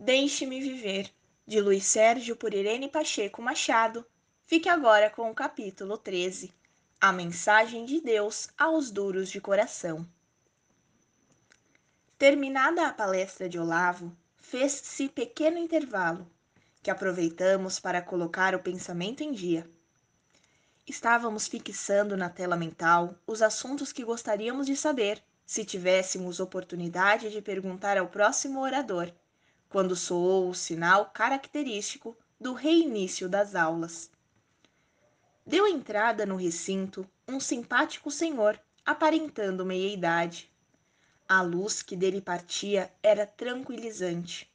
Deixe-me Viver, de Luiz Sérgio por Irene Pacheco Machado. Fique agora com o capítulo 13, A Mensagem de Deus aos Duros de Coração. Terminada a palestra de Olavo, fez-se pequeno intervalo, que aproveitamos para colocar o pensamento em dia. Estávamos fixando na tela mental os assuntos que gostaríamos de saber, se tivéssemos oportunidade de perguntar ao próximo orador, quando soou o sinal característico do reinício das aulas. Deu entrada no recinto um simpático senhor, aparentando meia-idade. A luz que dele partia era tranquilizante.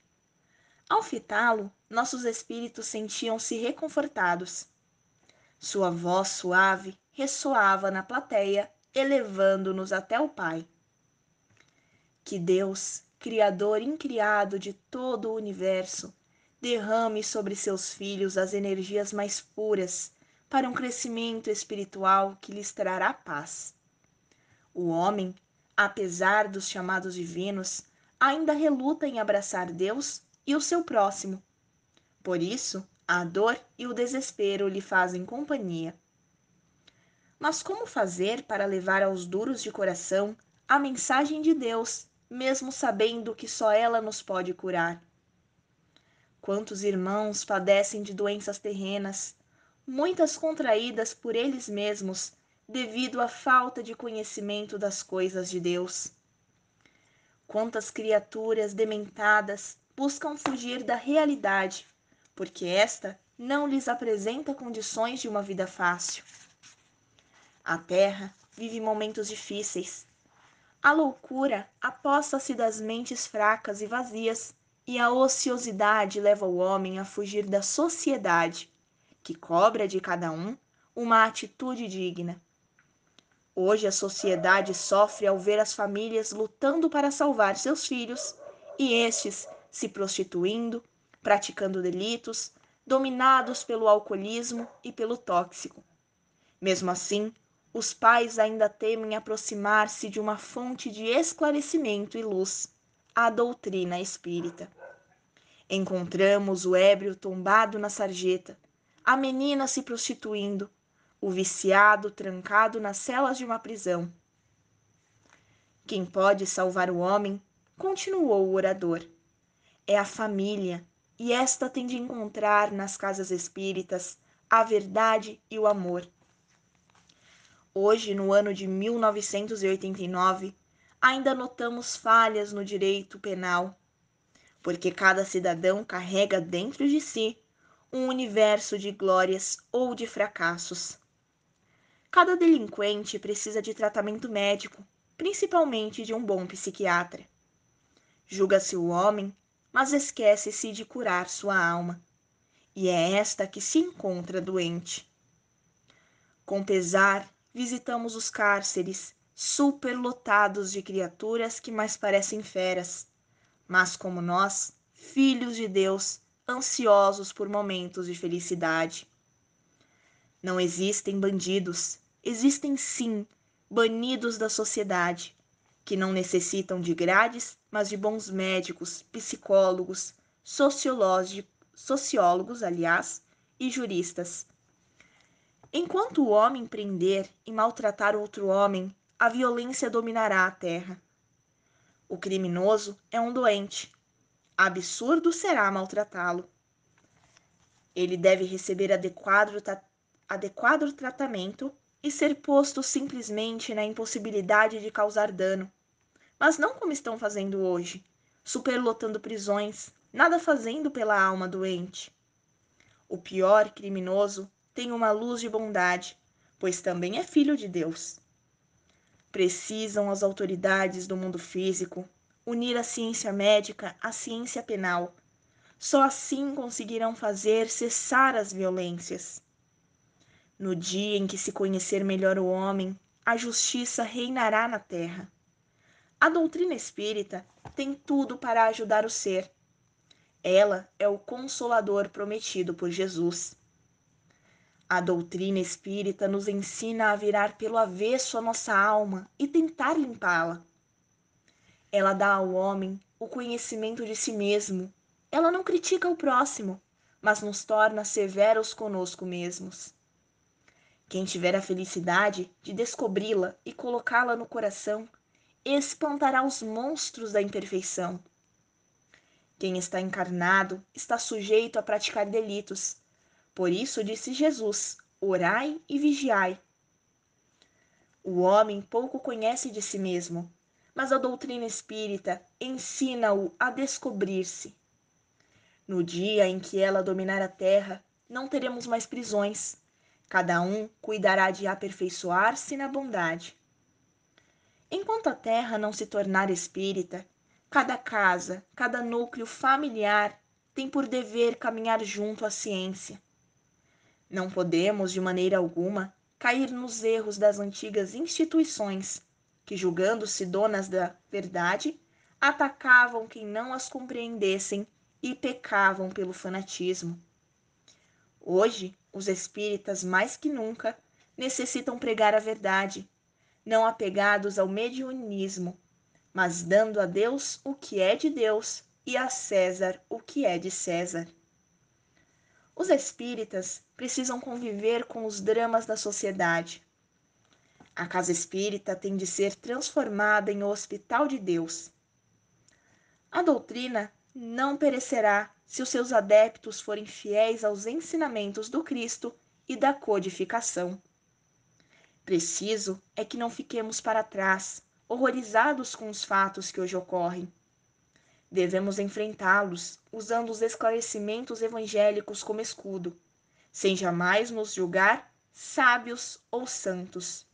Ao fitá-lo, nossos espíritos sentiam-se reconfortados. Sua voz suave ressoava na plateia, elevando-nos até o Pai. Que Deus, Criador incriado de todo o universo, derrame sobre seus filhos as energias mais puras para um crescimento espiritual que lhes trará paz. O homem, apesar dos chamados divinos, ainda reluta em abraçar Deus e o seu próximo. Por isso, a dor e o desespero lhe fazem companhia. Mas como fazer para levar aos duros de coração a mensagem de Deus, mesmo sabendo que só ela nos pode curar? Quantos irmãos padecem de doenças terrenas, muitas contraídas por eles mesmos, devido à falta de conhecimento das coisas de Deus? Quantas criaturas dementadas buscam fugir da realidade, porque esta não lhes apresenta condições de uma vida fácil. A Terra vive momentos difíceis. A loucura aposta-se das mentes fracas e vazias, e a ociosidade leva o homem a fugir da sociedade, que cobra de cada um uma atitude digna. Hoje a sociedade sofre ao ver as famílias lutando para salvar seus filhos e estes se prostituindo, praticando delitos, dominados pelo alcoolismo e pelo tóxico. Mesmo assim, os pais ainda temem aproximar-se de uma fonte de esclarecimento e luz, a doutrina espírita. Encontramos o ébrio tombado na sarjeta, a menina se prostituindo, o viciado trancado nas celas de uma prisão. Quem pode salvar o homem, continuou o orador, é a família, e esta tem de encontrar nas casas espíritas a verdade e o amor. Hoje, no ano de 1989, ainda notamos falhas no direito penal, porque cada cidadão carrega dentro de si um universo de glórias ou de fracassos. Cada delinquente precisa de tratamento médico, principalmente de um bom psiquiatra. Julga-se o homem, mas esquece-se de curar sua alma, e é esta que se encontra doente. Com pesar, visitamos os cárceres, superlotados de criaturas que mais parecem feras, mas como nós, filhos de Deus, ansiosos por momentos de felicidade. Não existem bandidos, existem sim banidos da sociedade, que não necessitam de grades, mas de bons médicos, psicólogos, sociólogos, e juristas. Enquanto o homem prender e maltratar outro homem, a violência dominará a terra. O criminoso é um doente. Absurdo será maltratá-lo. Ele deve receber adequado tratamento e ser posto simplesmente na impossibilidade de causar dano. Mas não como estão fazendo hoje, superlotando prisões, nada fazendo pela alma doente. O pior criminoso tem uma luz de bondade, pois também é filho de Deus. Precisam as autoridades do mundo físico unir a ciência médica à ciência penal. Só assim conseguirão fazer cessar as violências. No dia em que se conhecer melhor o homem, a justiça reinará na terra. A doutrina espírita tem tudo para ajudar o ser. Ela é o consolador prometido por Jesus. A doutrina espírita nos ensina a virar pelo avesso a nossa alma e tentar limpá-la. Ela dá ao homem o conhecimento de si mesmo, Ela não critica o próximo, mas nos torna severos conosco mesmos. Quem tiver a felicidade de descobri-la e colocá-la no coração, espantará os monstros da imperfeição. Quem está encarnado está sujeito a praticar delitos. Por isso disse Jesus: orai e vigiai. O homem pouco conhece de si mesmo, mas a doutrina espírita ensina-o a descobrir-se. No dia em que ela dominar a terra, não teremos mais prisões. Cada um cuidará de aperfeiçoar-se na bondade. Enquanto a terra não se tornar espírita, cada casa, cada núcleo familiar tem por dever caminhar junto à ciência. Não podemos, de maneira alguma, cair nos erros das antigas instituições, que, julgando-se donas da verdade, atacavam quem não as compreendessem e pecavam pelo fanatismo. Hoje, os espíritas, mais que nunca, necessitam pregar a verdade, não apegados ao mediunismo, mas dando a Deus o que é de Deus e a César o que é de César. Os espíritas precisam conviver com os dramas da sociedade. A casa espírita tem de ser transformada em hospital de Deus. A doutrina não perecerá se os seus adeptos forem fiéis aos ensinamentos do Cristo e da codificação. Preciso é que não fiquemos para trás, horrorizados com os fatos que hoje ocorrem. Devemos enfrentá-los usando os esclarecimentos evangélicos como escudo, sem jamais nos julgar sábios ou santos.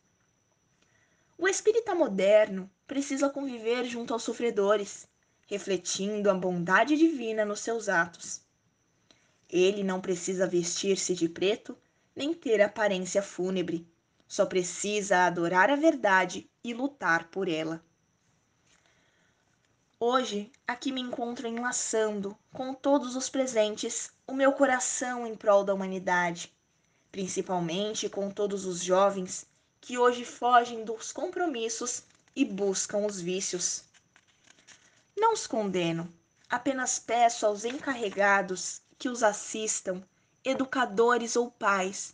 O espírita moderno precisa conviver junto aos sofredores, refletindo a bondade divina nos seus atos. Ele não precisa vestir-se de preto, nem ter aparência fúnebre. Só precisa adorar a verdade e lutar por ela. Hoje, aqui me encontro enlaçando, com todos os presentes, o meu coração em prol da humanidade, principalmente com todos os jovens que hoje fogem dos compromissos e buscam os vícios. Não os condeno, apenas peço aos encarregados que os assistam, educadores ou pais,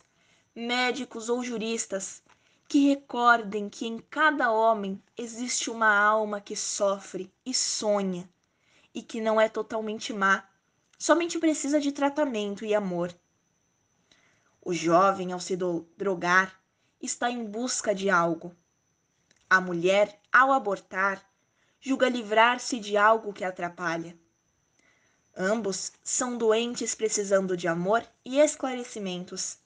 médicos ou juristas, que recordem que em cada homem existe uma alma que sofre e sonha, e que não é totalmente má, somente precisa de tratamento e amor. O jovem, ao se drogar, está em busca de algo. A mulher, ao abortar, julga livrar-se de algo que atrapalha. Ambos são doentes precisando de amor e esclarecimentos,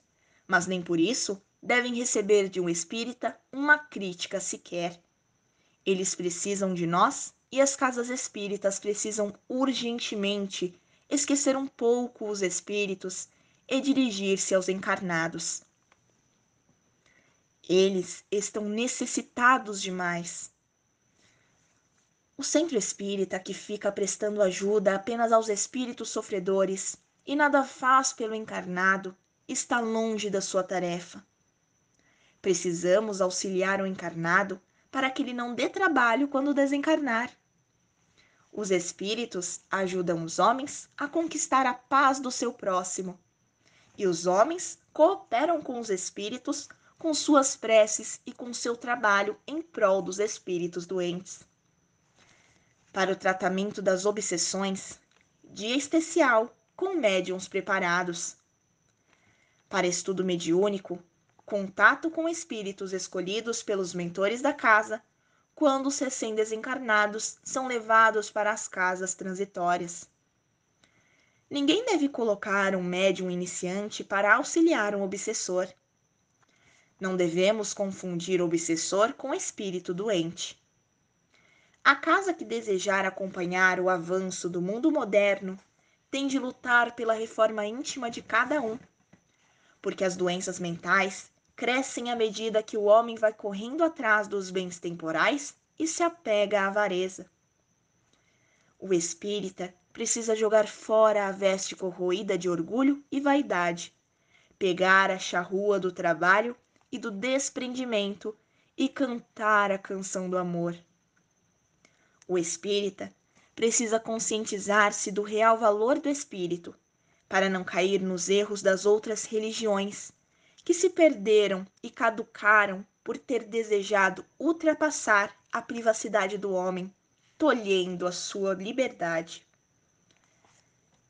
mas nem por isso devem receber de um espírita uma crítica sequer. Eles precisam de nós e as casas espíritas precisam urgentemente esquecer um pouco os espíritos e dirigir-se aos encarnados. Eles estão necessitados demais. O centro espírita que fica prestando ajuda apenas aos espíritos sofredores e nada faz pelo encarnado está longe da sua tarefa. Precisamos auxiliar o encarnado para que ele não dê trabalho quando desencarnar. Os espíritos ajudam os homens a conquistar a paz do seu próximo, e os homens cooperam com os espíritos com suas preces e com seu trabalho em prol dos espíritos doentes. Para o tratamento das obsessões, dia especial com médiuns preparados. Para estudo mediúnico, contato com espíritos escolhidos pelos mentores da casa, quando os recém-desencarnados são levados para as casas transitórias. Ninguém deve colocar um médium iniciante para auxiliar um obsessor. Não devemos confundir o obsessor com o espírito doente. A casa que desejar acompanhar o avanço do mundo moderno tem de lutar pela reforma íntima de cada um, porque as doenças mentais crescem à medida que o homem vai correndo atrás dos bens temporais e se apega à avareza. O espírita precisa jogar fora a veste corroída de orgulho e vaidade, pegar a charrua do trabalho e do desprendimento e cantar a canção do amor. O espírita precisa conscientizar-se do real valor do espírito, para não cair nos erros das outras religiões, que se perderam e caducaram por ter desejado ultrapassar a privacidade do homem, tolhendo a sua liberdade.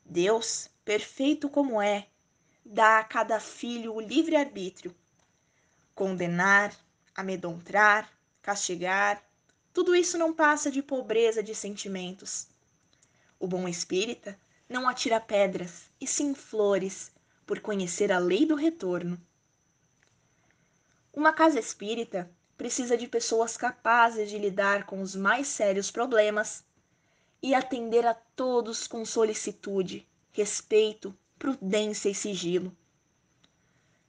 Deus, perfeito como é, dá a cada filho o livre-arbítrio. Condenar, amedrontar, castigar, tudo isso não passa de pobreza de sentimentos. O bom espírita não atira pedras, e sim flores, por conhecer a lei do retorno. Uma casa espírita precisa de pessoas capazes de lidar com os mais sérios problemas e atender a todos com solicitude, respeito, prudência e sigilo.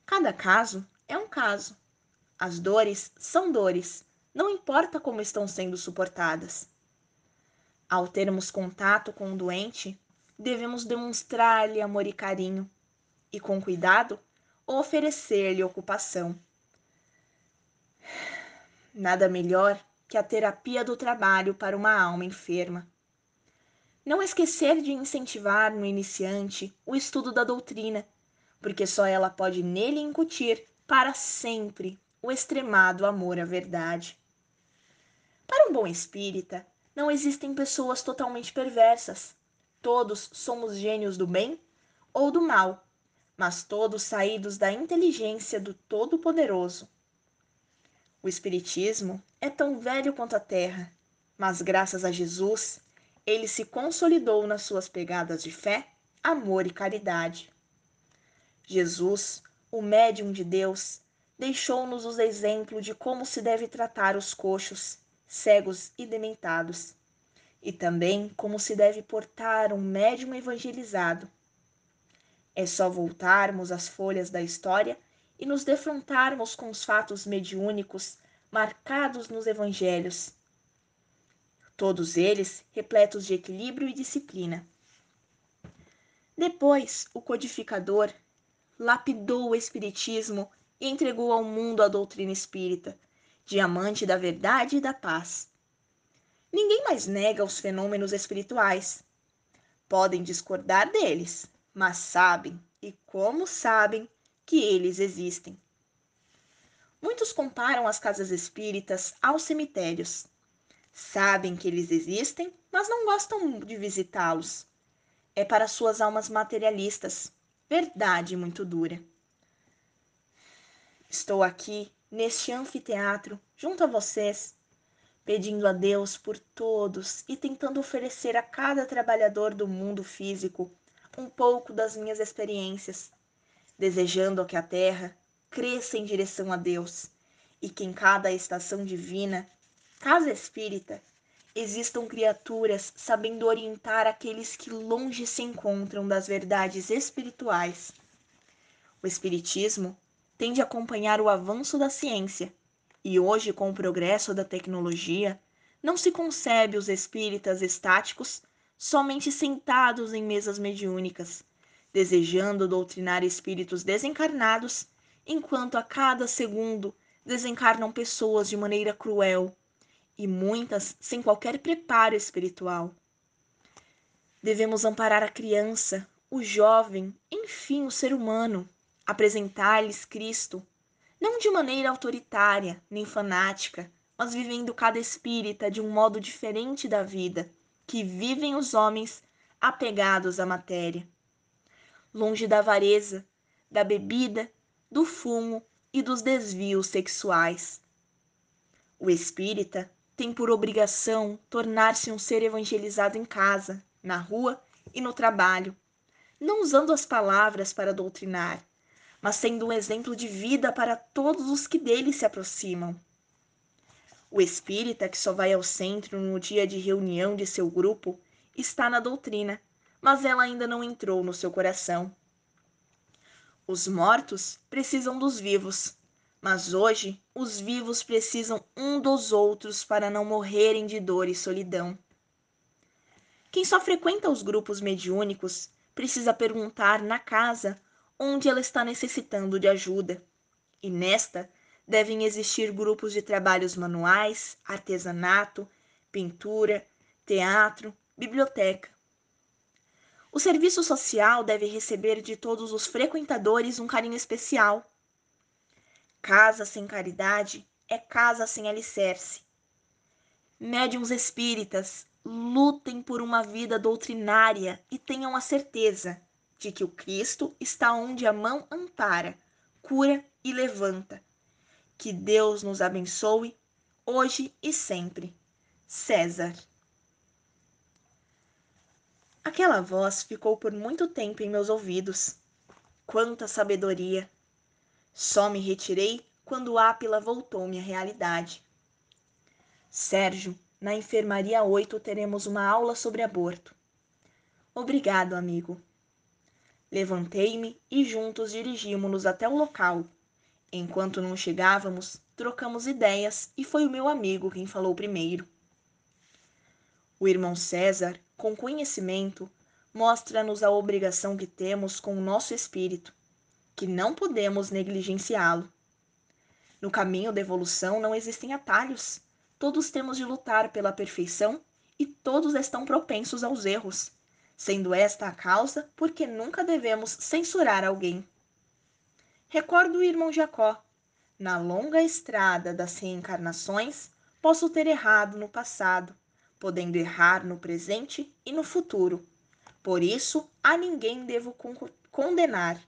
Cada caso é um caso. As dores são dores, não importa como estão sendo suportadas. Ao termos contato com o doente, devemos demonstrar-lhe amor e carinho, e com cuidado, oferecer-lhe ocupação. Nada melhor que a terapia do trabalho para uma alma enferma. Não esquecer de incentivar no iniciante o estudo da doutrina, porque só ela pode nele incutir para sempre o extremado amor à verdade. Para um bom espírita, não existem pessoas totalmente perversas. Todos somos gênios do bem ou do mal, mas todos saídos da inteligência do Todo-Poderoso. O Espiritismo é tão velho quanto a Terra, mas graças a Jesus, ele se consolidou nas suas pegadas de fé, amor e caridade. Jesus, o médium de Deus, deixou-nos os exemplos de como se deve tratar os coxos, cegos e dementados, e também como se deve portar um médium evangelizado. É só voltarmos às folhas da história e nos defrontarmos com os fatos mediúnicos marcados nos evangelhos, todos eles repletos de equilíbrio e disciplina. Depois, o codificador lapidou o espiritismo e entregou ao mundo a doutrina espírita, diamante da verdade e da paz. Ninguém mais nega os fenômenos espirituais. Podem discordar deles, mas sabem, e como sabem, que eles existem. Muitos comparam as casas espíritas aos cemitérios. Sabem que eles existem, mas não gostam de visitá-los. É para suas almas materialistas. Verdade muito dura. Estou aqui, neste anfiteatro, junto a vocês, pedindo a Deus por todos e tentando oferecer a cada trabalhador do mundo físico um pouco das minhas experiências, desejando que a terra cresça em direção a Deus e que em cada estação divina, casa espírita, existam criaturas sabendo orientar aqueles que longe se encontram das verdades espirituais. O espiritismo tem de acompanhar o avanço da ciência, e hoje, com o progresso da tecnologia, não se concebe os espíritas estáticos somente sentados em mesas mediúnicas, desejando doutrinar espíritos desencarnados, enquanto a cada segundo desencarnam pessoas de maneira cruel, e muitas sem qualquer preparo espiritual. Devemos amparar a criança, o jovem, enfim, o ser humano, apresentar-lhes Cristo, não de maneira autoritária nem fanática, mas vivendo cada espírita de um modo diferente da vida, que vivem os homens apegados à matéria. Longe da avareza, da bebida, do fumo e dos desvios sexuais. O espírita tem por obrigação tornar-se um ser evangelizado em casa, na rua e no trabalho, não usando as palavras para doutrinar, mas sendo um exemplo de vida para todos os que dele se aproximam. O espírita que só vai ao centro no dia de reunião de seu grupo está na doutrina, mas ela ainda não entrou no seu coração. Os mortos precisam dos vivos, mas hoje os vivos precisam um dos outros para não morrerem de dor e solidão. Quem só frequenta os grupos mediúnicos precisa perguntar na casa onde ela está necessitando de ajuda, e nesta devem existir grupos de trabalhos manuais, artesanato, pintura, teatro, biblioteca. O serviço social deve receber de todos os frequentadores um carinho especial. Casa sem caridade é casa sem alicerce. Médiuns espíritas, lutem por uma vida doutrinária e tenham a certeza de que o Cristo está onde a mão ampara, cura e levanta. Que Deus nos abençoe, hoje e sempre. César. Aquela voz ficou por muito tempo em meus ouvidos. Quanta sabedoria! Só me retirei quando Ápila voltou-me à realidade. Sérgio, na enfermaria 8 teremos uma aula sobre aborto. Obrigado, amigo. Levantei-me e juntos dirigimos-nos até o local. Enquanto não chegávamos, trocamos ideias e foi o meu amigo quem falou primeiro. O irmão César, com conhecimento, mostra-nos a obrigação que temos com o nosso espírito, que não podemos negligenciá-lo. No caminho da evolução não existem atalhos. Todos temos de lutar pela perfeição e todos estão propensos aos erros, sendo esta a causa porque nunca devemos censurar alguém. Recordo o irmão Jacó. Na longa estrada das reencarnações, posso ter errado no passado, podendo errar no presente e no futuro. Por isso, a ninguém devo condenar.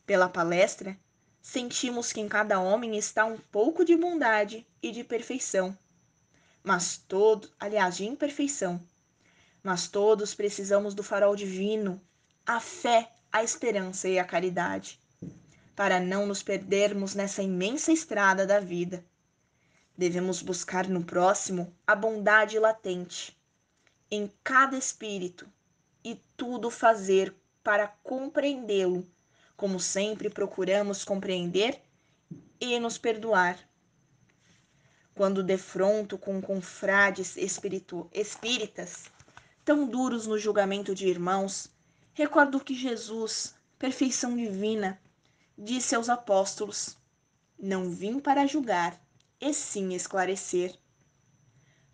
Pela palestra, sentimos que em cada homem está um pouco de bondade e de perfeição, de imperfeição. Mas todos precisamos do farol divino, a fé, a esperança e a caridade, para não nos perdermos nessa imensa estrada da vida. Devemos buscar no próximo a bondade latente, em cada espírito, e tudo fazer para compreendê-lo, como sempre procuramos compreender e nos perdoar. Quando defronto com confrades espíritas, tão duros no julgamento de irmãos, recordo que Jesus, perfeição divina, disse aos apóstolos: não vim para julgar, e sim esclarecer.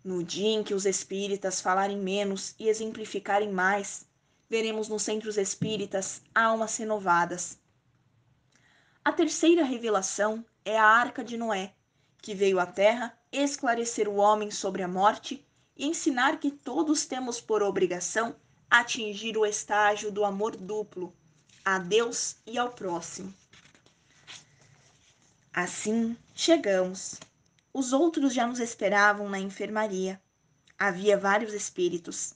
No dia em que os espíritas falarem menos e exemplificarem mais, veremos nos centros espíritas almas renovadas. A terceira revelação é a Arca de Noé, que veio à Terra esclarecer o homem sobre a morte e ensinar que todos temos por obrigação atingir o estágio do amor duplo, a Deus e ao próximo. Assim, chegamos. Os outros já nos esperavam na enfermaria. Havia vários espíritos.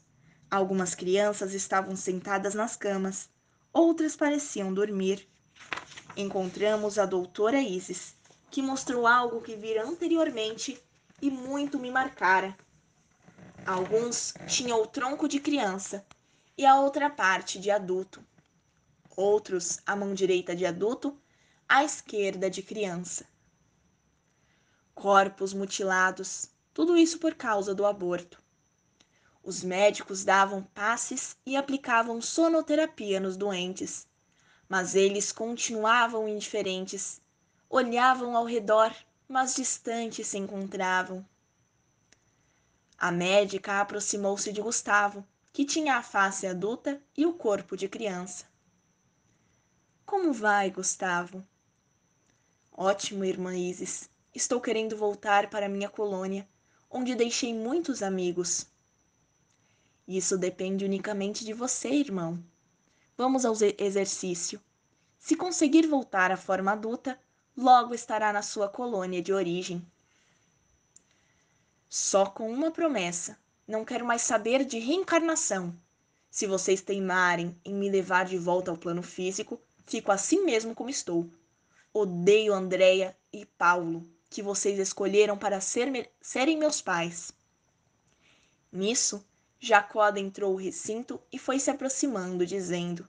Algumas crianças estavam sentadas nas camas, outras pareciam dormir. Encontramos a doutora Isis, que mostrou algo que vira anteriormente e muito me marcara. Alguns tinham o tronco de criança e a outra parte de adulto. Outros, a mão direita de adulto, a esquerda de criança. Corpos mutilados, tudo isso por causa do aborto. Os médicos davam passes e aplicavam sonoterapia nos doentes, mas eles continuavam indiferentes. Olhavam ao redor, mas distantes se encontravam. A médica aproximou-se de Gustavo, que tinha a face adulta e o corpo de criança. Como vai, Gustavo? Ótimo, irmã Isis. Estou querendo voltar para minha colônia, onde deixei muitos amigos. Isso depende unicamente de você, irmão. Vamos ao exercício. Se conseguir voltar à forma adulta, logo estará na sua colônia de origem. Só com uma promessa. Não quero mais saber de reencarnação. Se vocês teimarem em me levar de volta ao plano físico, fico assim mesmo como estou. Odeio Andréia e Paulo, que vocês escolheram para serem meus pais. Nisso, Jacó adentrou o recinto e foi se aproximando, dizendo: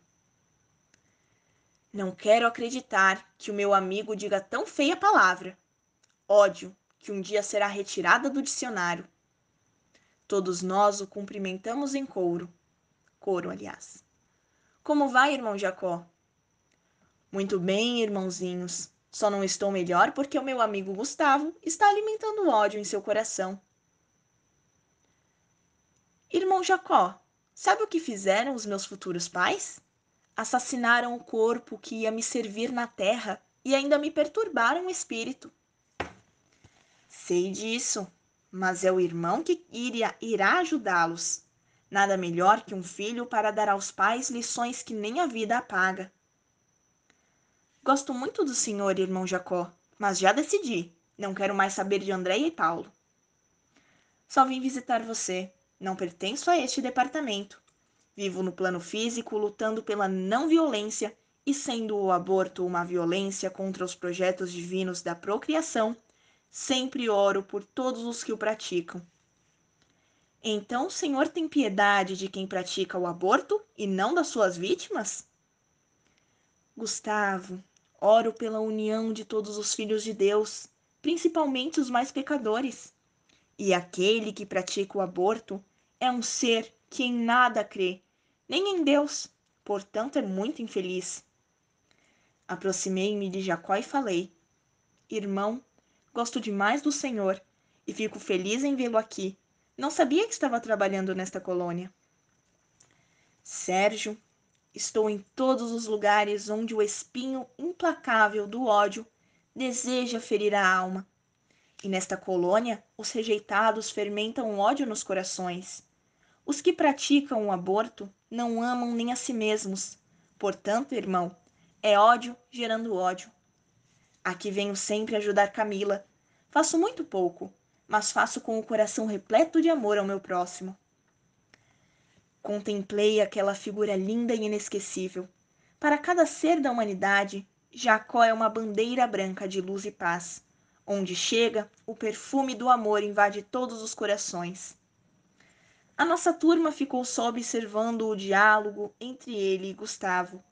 não quero acreditar que o meu amigo diga tão feia palavra. Ódio, que um dia será retirada do dicionário. Todos nós o cumprimentamos em coro, aliás. Como vai, irmão Jacó? Muito bem, irmãozinhos. Só não estou melhor porque o meu amigo Gustavo está alimentando ódio em seu coração. Irmão Jacó, sabe o que fizeram os meus futuros pais? Assassinaram o corpo que ia me servir na terra e ainda me perturbaram o espírito. Sei disso, mas é o irmão que irá ajudá-los. Nada melhor que um filho para dar aos pais lições que nem a vida apaga. Gosto muito do senhor, irmão Jacó, mas já decidi. Não quero mais saber de Andréia e Paulo. Só vim visitar você. Não pertenço a este departamento. Vivo no plano físico, lutando pela não violência e sendo o aborto uma violência contra os projetos divinos da procriação, sempre oro por todos os que o praticam. Então o Senhor tem piedade de quem pratica o aborto e não das suas vítimas? Gustavo, oro pela união de todos os filhos de Deus, principalmente os mais pecadores. E aquele que pratica o aborto é um ser que em nada crê, nem em Deus, portanto é muito infeliz. Aproximei-me de Jacó e falei: Irmão, gosto demais do Senhor e fico feliz em vê-lo aqui. Não sabia que estava trabalhando nesta colônia. Sérgio, estou em todos os lugares onde o espinho implacável do ódio deseja ferir a alma. E nesta colônia, os rejeitados fermentam ódio nos corações. Os que praticam o aborto não amam nem a si mesmos. Portanto, irmão, é ódio gerando ódio. Aqui venho sempre ajudar Camila. Faço muito pouco, mas faço com o coração repleto de amor ao meu próximo. Contemplei aquela figura linda e inesquecível. Para cada ser da humanidade, Jacó é uma bandeira branca de luz e paz. Onde chega, o perfume do amor invade todos os corações. A nossa turma ficou só observando o diálogo entre ele e Gustavo,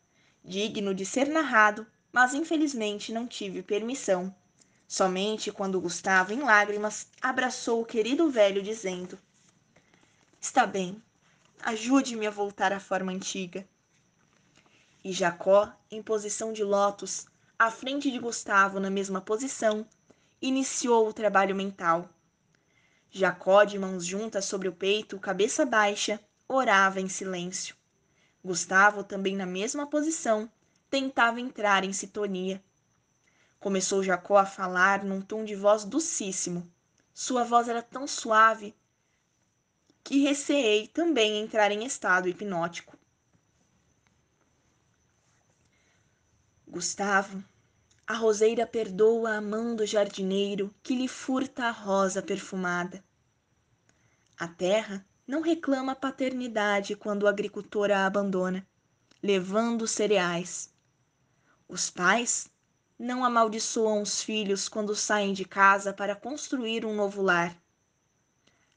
digno de ser narrado, mas infelizmente não tive permissão. Somente quando Gustavo, em lágrimas, abraçou o querido velho, dizendo: Está bem, ajude-me a voltar à forma antiga. E Jacó, em posição de lótus, à frente de Gustavo na mesma posição, iniciou o trabalho mental. Jacó, de mãos juntas sobre o peito, cabeça baixa, orava em silêncio. Gustavo, também na mesma posição, tentava entrar em sintonia. Começou Jacó a falar num tom de voz docíssimo. Sua voz era tão suave que receei também entrar em estado hipnótico. Gustavo, a roseira perdoa a mão do jardineiro que lhe furta a rosa perfumada. A terra não reclama paternidade quando o agricultor a abandona, levando os cereais. Os pais não amaldiçoam os filhos quando saem de casa para construir um novo lar.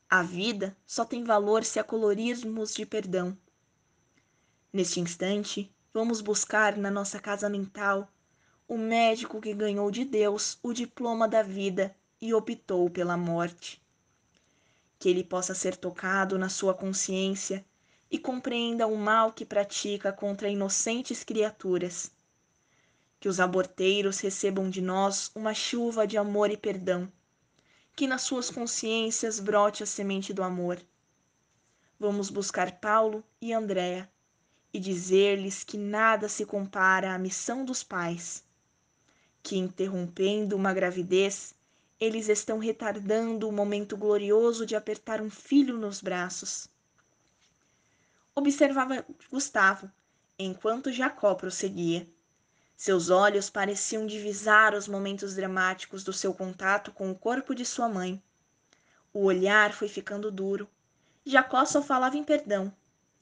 A vida só tem valor se a colorirmos de perdão. Neste instante, vamos buscar na nossa casa mental o médico que ganhou de Deus o diploma da vida e optou pela morte. Que ele possa ser tocado na sua consciência e compreenda o mal que pratica contra inocentes criaturas. Que os aborteiros recebam de nós uma chuva de amor e perdão. Que nas suas consciências brote a semente do amor. Vamos buscar Paulo e Andréa e dizer-lhes que nada se compara à missão dos pais, que interrompendo uma gravidez, eles estão retardando o momento glorioso de apertar um filho nos braços. Observava Gustavo, enquanto Jacó prosseguia. Seus olhos pareciam divisar os momentos dramáticos do seu contato com o corpo de sua mãe. O olhar foi ficando duro. Jacó só falava em perdão.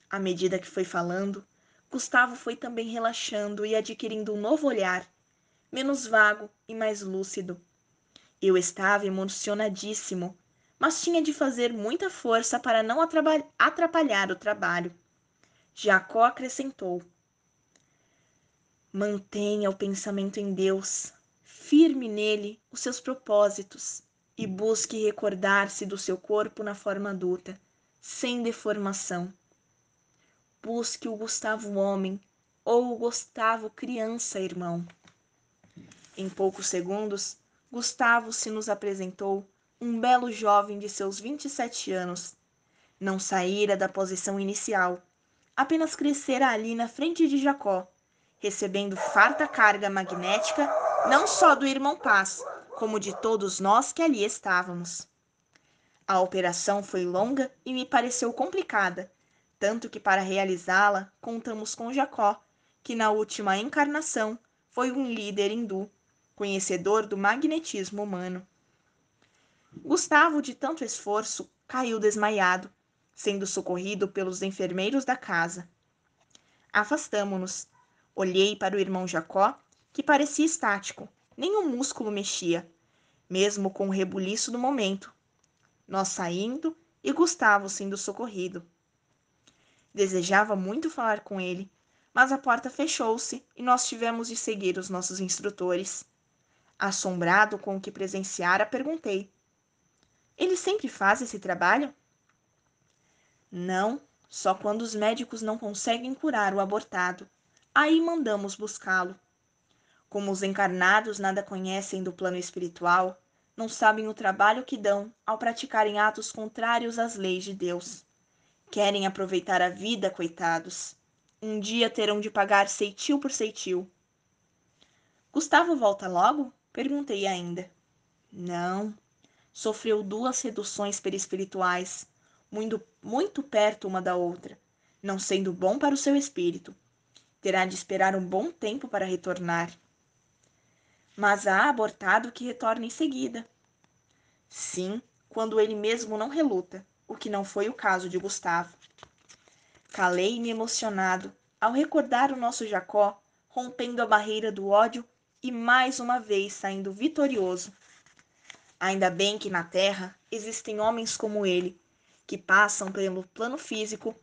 À medida que foi falando, Gustavo foi também relaxando e adquirindo um novo olhar, menos vago e mais lúcido. Eu estava emocionadíssimo, mas tinha de fazer muita força para não atrapalhar o trabalho. Jacó acrescentou: Mantenha o pensamento em Deus, firme nele os seus propósitos e busque recordar-se do seu corpo na forma adulta, sem deformação. Busque o Gustavo homem ou o Gustavo criança, irmão. Em poucos segundos, Gustavo se nos apresentou, um belo jovem de seus 27 anos. Não saíra da posição inicial, apenas crescera ali na frente de Jacó, recebendo farta carga magnética não só do irmão Paz, como de todos nós que ali estávamos. A operação foi longa e me pareceu complicada, tanto que para realizá-la contamos com Jacó, que na última encarnação foi um líder hindu, conhecedor do magnetismo humano. Gustavo, de tanto esforço, caiu desmaiado, sendo socorrido pelos enfermeiros da casa. Afastamo-nos. Olhei para o irmão Jacó, que parecia estático, nenhum músculo mexia, mesmo com o rebuliço do momento. Nós saindo e Gustavo sendo socorrido. Desejava muito falar com ele, mas a porta fechou-se e nós tivemos de seguir os nossos instrutores. Assombrado com o que presenciara, perguntei: ele sempre faz esse trabalho? Não, só quando os médicos não conseguem curar o abortado. Aí mandamos buscá-lo. Como os encarnados nada conhecem do plano espiritual, não sabem o trabalho que dão ao praticarem atos contrários às leis de Deus. Querem aproveitar a vida, coitados. Um dia terão de pagar ceitil por ceitil. Gustavo volta logo? Perguntei ainda. Não. Sofreu 2 reduções perispirituais, muito perto uma da outra, não sendo bom para o seu espírito. Terá de esperar um bom tempo para retornar. Mas há abortado que retorna em seguida. Sim, quando ele mesmo não reluta, o que não foi o caso de Gustavo. Calei-me emocionado ao recordar o nosso Jacó rompendo a barreira do ódio e mais uma vez saindo vitorioso. Ainda bem que na Terra existem homens como ele, que passam pelo plano físico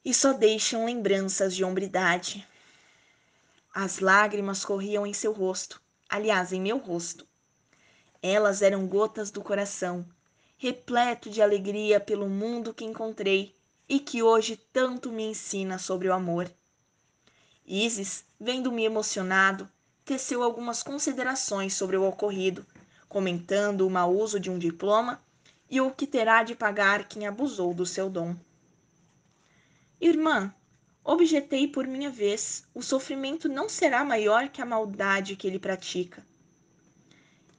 e só deixam lembranças de hombridade. As lágrimas corriam em seu rosto, aliás, em meu rosto. Elas eram gotas do coração, repleto de alegria pelo mundo que encontrei e que hoje tanto me ensina sobre o amor. Isis, vendo-me emocionado, teceu algumas considerações sobre o ocorrido, comentando o mau uso de um diploma e o que terá de pagar quem abusou do seu dom. Irmã, objetei por minha vez, o sofrimento não será maior que a maldade que ele pratica.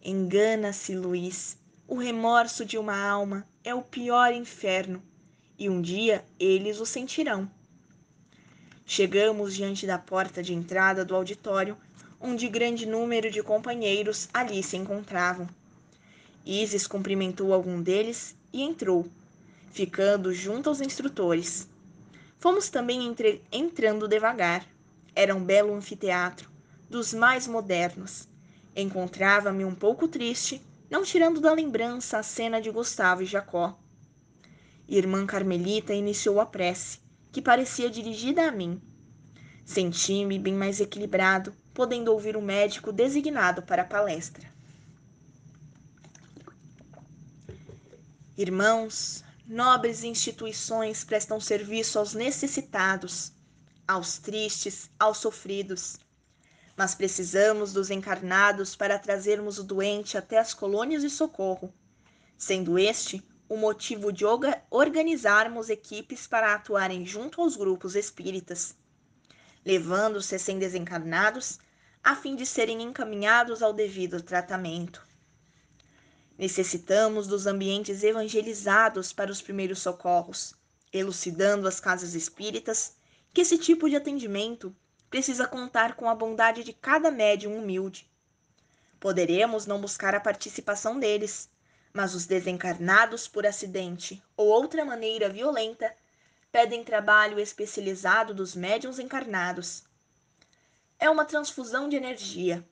Engana-se, Luiz. O remorso de uma alma é o pior inferno, e um dia eles o sentirão. Chegamos diante da porta de entrada do auditório, onde grande número de companheiros ali se encontravam. Isis cumprimentou algum deles e entrou, ficando junto aos instrutores. Fomos também entrando devagar. Era um belo anfiteatro, dos mais modernos. Encontrava-me um pouco triste, não tirando da lembrança a cena de Gustavo e Jacó. Irmã Carmelita iniciou a prece, que parecia dirigida a mim. Senti-me bem mais equilibrado, podendo ouvir o médico designado para a palestra. Irmãos, nobres instituições prestam serviço aos necessitados, aos tristes, aos sofridos. Mas precisamos dos encarnados para trazermos o doente até as colônias de socorro, sendo este o motivo de organizarmos equipes para atuarem junto aos grupos espíritas, levando os recém-desencarnados a fim de serem encaminhados ao devido tratamento. Necessitamos dos ambientes evangelizados para os primeiros socorros, elucidando as casas espíritas que esse tipo de atendimento precisa contar com a bondade de cada médium humilde. Poderemos não buscar a participação deles, mas os desencarnados por acidente ou outra maneira violenta pedem trabalho especializado dos médiuns encarnados. É uma transfusão de energia.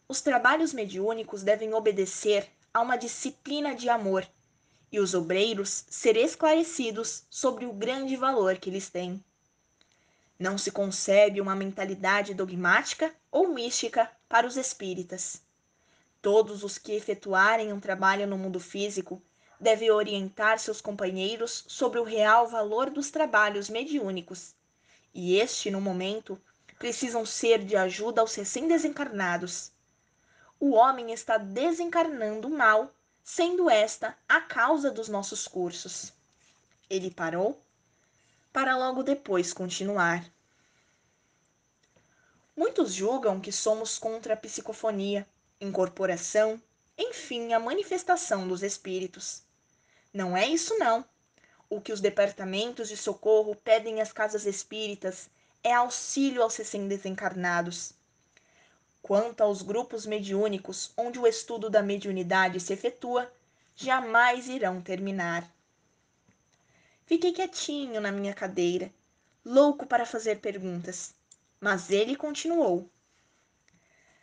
Os trabalhos mediúnicos devem obedecer a uma disciplina de amor e os obreiros ser esclarecidos sobre o grande valor que eles têm. Não se concebe uma mentalidade dogmática ou mística para os espíritas. Todos os que efetuarem um trabalho no mundo físico devem orientar seus companheiros sobre o real valor dos trabalhos mediúnicos, e este, no momento, precisam ser de ajuda aos recém-desencarnados. O homem está desencarnando mal, sendo esta a causa dos nossos cursos. Ele parou para logo depois continuar. Muitos julgam que somos contra a psicofonia, incorporação, enfim, a manifestação dos espíritos. Não é isso não. O que os departamentos de socorro pedem às casas espíritas é auxílio aos recém-desencarnados. Quanto aos grupos mediúnicos, onde o estudo da mediunidade se efetua, jamais irão terminar. Fiquei quietinho na minha cadeira, louco para fazer perguntas, mas ele continuou.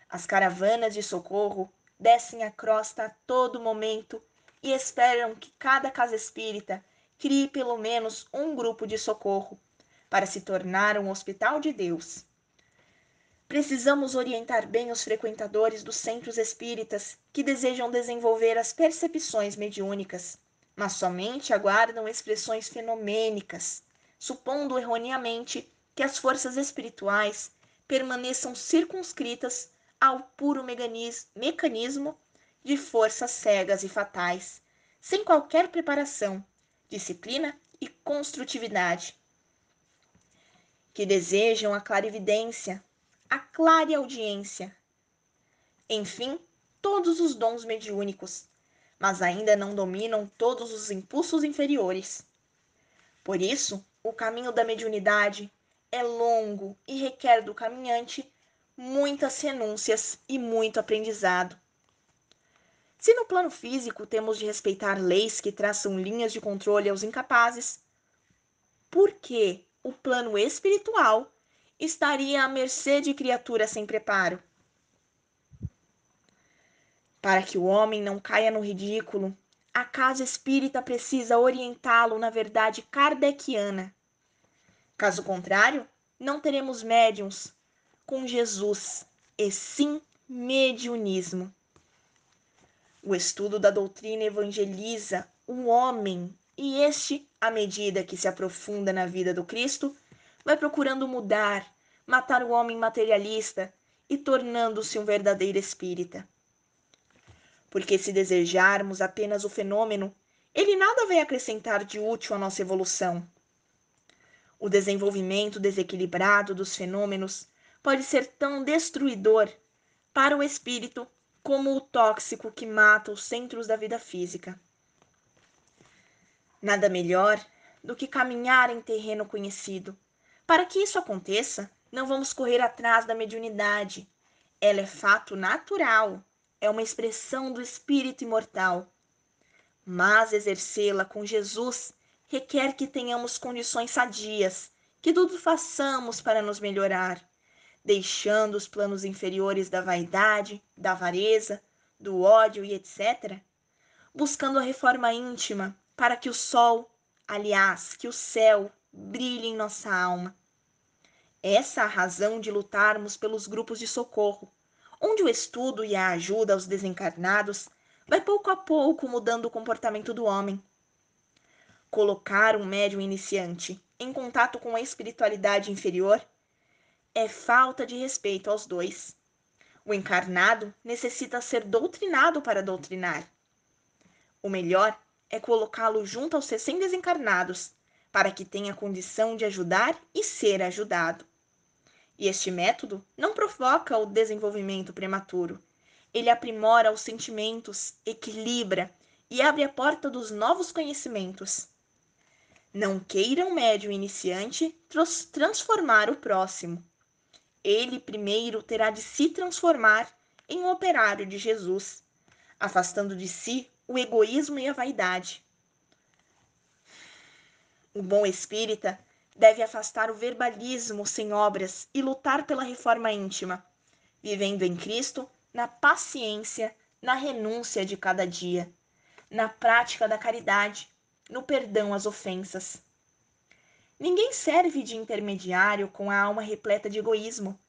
As caravanas de socorro descem a crosta a todo momento e esperam que cada casa espírita crie pelo menos um grupo de socorro para se tornar um hospital de Deus. Precisamos orientar bem os frequentadores dos centros espíritas que desejam desenvolver as percepções mediúnicas, mas somente aguardam expressões fenomênicas, supondo erroneamente que as forças espirituais permaneçam circunscritas ao puro mecanismo de forças cegas e fatais, sem qualquer preparação, disciplina e construtividade. Que desejam a clarividência, a clareaudiência, enfim, todos os dons mediúnicos, mas ainda não dominam todos os impulsos inferiores. Por isso, o caminho da mediunidade é longo e requer do caminhante muitas renúncias e muito aprendizado. Se no plano físico temos de respeitar leis que traçam linhas de controle aos incapazes, por que o plano espiritual estaria à mercê de criaturas sem preparo? Para que o homem não caia no ridículo, a casa espírita precisa orientá-lo na verdade kardeciana. Caso contrário, não teremos médiuns com Jesus, e sim mediunismo. O estudo da doutrina evangeliza o homem, e este, à medida que se aprofunda na vida do Cristo, vai procurando mudar, matar o homem materialista e tornando-se um verdadeiro espírita. Porque se desejarmos apenas o fenômeno, ele nada vai acrescentar de útil à nossa evolução. O desenvolvimento desequilibrado dos fenômenos pode ser tão destruidor para o espírito como o tóxico que mata os centros da vida física. Nada melhor do que caminhar em terreno conhecido. Para que isso aconteça, não vamos correr atrás da mediunidade. Ela é fato natural, é uma expressão do espírito imortal. Mas exercê-la com Jesus requer que tenhamos condições sadias, que tudo façamos para nos melhorar, deixando os planos inferiores da vaidade, da avareza, do ódio e etc., buscando a reforma íntima para que o sol, aliás, que o céu, brilhe em nossa alma. Essa é a razão de lutarmos pelos grupos de socorro, onde o estudo e a ajuda aos desencarnados vai pouco a pouco mudando o comportamento do homem. Colocar um médium iniciante em contato com a espiritualidade inferior é falta de respeito aos dois. O encarnado necessita ser doutrinado para doutrinar. O melhor é colocá-lo junto aos recém-desencarnados, para que tenha condição de ajudar e ser ajudado. E este método não provoca o desenvolvimento prematuro. Ele aprimora os sentimentos, equilibra e abre a porta dos novos conhecimentos. Não queira um médium iniciante transformar o próximo. Ele primeiro terá de se transformar em um operário de Jesus, afastando de si o egoísmo e a vaidade. O bom espírita deve afastar o verbalismo sem obras e lutar pela reforma íntima, vivendo em Cristo na paciência, na renúncia de cada dia, na prática da caridade, no perdão às ofensas. Ninguém serve de intermediário com a alma repleta de egoísmo,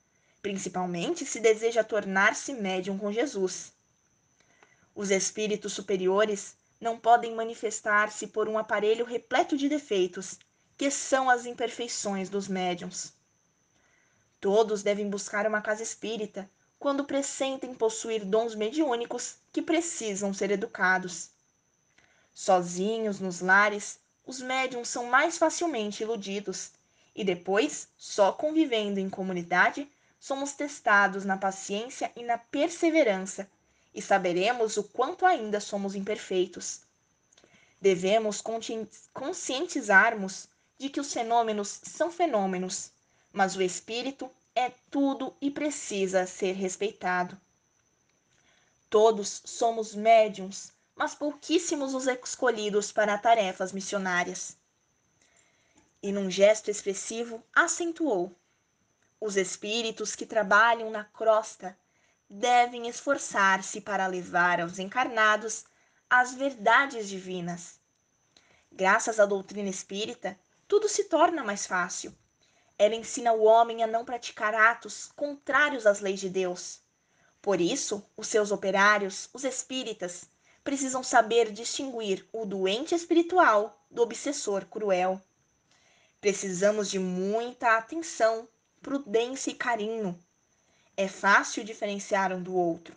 principalmente se deseja tornar-se médium com Jesus. Os espíritos superiores não podem manifestar-se por um aparelho repleto de defeitos, que são as imperfeições dos médiuns. Todos devem buscar uma casa espírita quando pressentem possuir dons mediúnicos que precisam ser educados. Sozinhos nos lares, os médiums são mais facilmente iludidos, e depois, só convivendo em comunidade, somos testados na paciência e na perseverança, e saberemos o quanto ainda somos imperfeitos. Devemos conscientizarmos de que os fenômenos são fenômenos, mas o espírito é tudo e precisa ser respeitado. Todos somos médiums, mas pouquíssimos os escolhidos para tarefas missionárias. E num gesto expressivo, acentuou: os espíritos que trabalham na crosta devem esforçar-se para levar aos encarnados as verdades divinas. Graças à doutrina espírita, tudo se torna mais fácil. Ela ensina o homem a não praticar atos contrários às leis de Deus. Por isso, os seus operários, os espíritas, precisam saber distinguir o doente espiritual do obsessor cruel. Precisamos de muita atenção, prudência e carinho. É fácil diferenciar um do outro.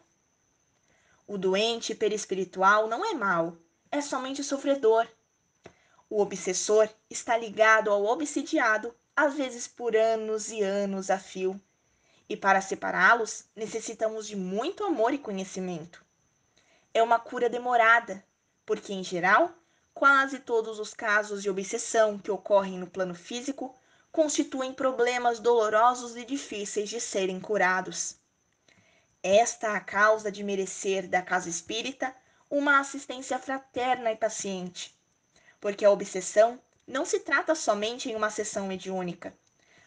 O doente perispiritual não é mau, é somente sofredor. O obsessor está ligado ao obsidiado, às vezes por anos e anos a fio. E para separá-los, necessitamos de muito amor e conhecimento. É uma cura demorada, porque, em geral, quase todos os casos de obsessão que ocorrem no plano físico constituem problemas dolorosos e difíceis de serem curados. Esta é a causa de merecer da casa espírita uma assistência fraterna e paciente, porque a obsessão não se trata somente em uma sessão mediúnica.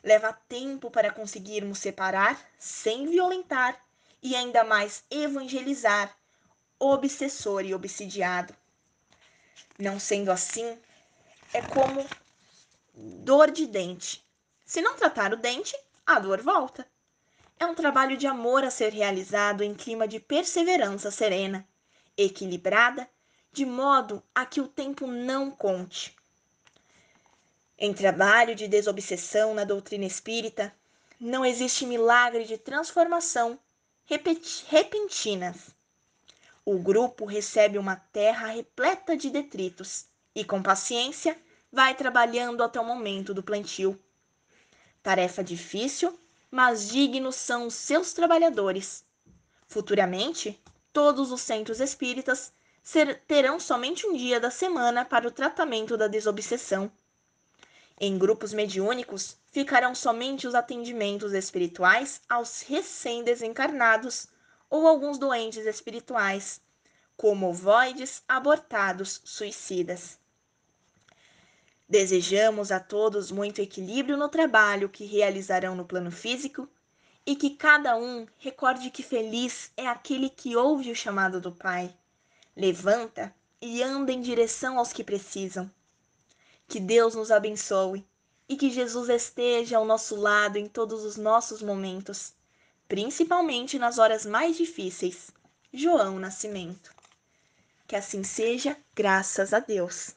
Leva tempo para conseguirmos separar, sem violentar, e ainda mais evangelizar obsessor e obsidiado. Não sendo assim, é como dor de dente. Se não tratar o dente, a dor volta. É um trabalho de amor a ser realizado em clima de perseverança serena, equilibrada, de modo a que o tempo não conte. Em trabalho de desobsessão na doutrina espírita, não existe milagre de transformação repentina. O grupo recebe uma terra repleta de detritos e, com paciência, vai trabalhando até o momento do plantio. Tarefa difícil, mas dignos são os seus trabalhadores. Futuramente, todos os centros espíritas terão somente um dia da semana para o tratamento da desobsessão. Em grupos mediúnicos, ficarão somente os atendimentos espirituais aos recém-desencarnados ou alguns doentes espirituais, como ovoides, abortados, suicidas. Desejamos a todos muito equilíbrio no trabalho que realizarão no plano físico e que cada um recorde que feliz é aquele que ouve o chamado do Pai, levanta e anda em direção aos que precisam. Que Deus nos abençoe e que Jesus esteja ao nosso lado em todos os nossos momentos, principalmente nas horas mais difíceis. João Nascimento. Que assim seja, graças a Deus.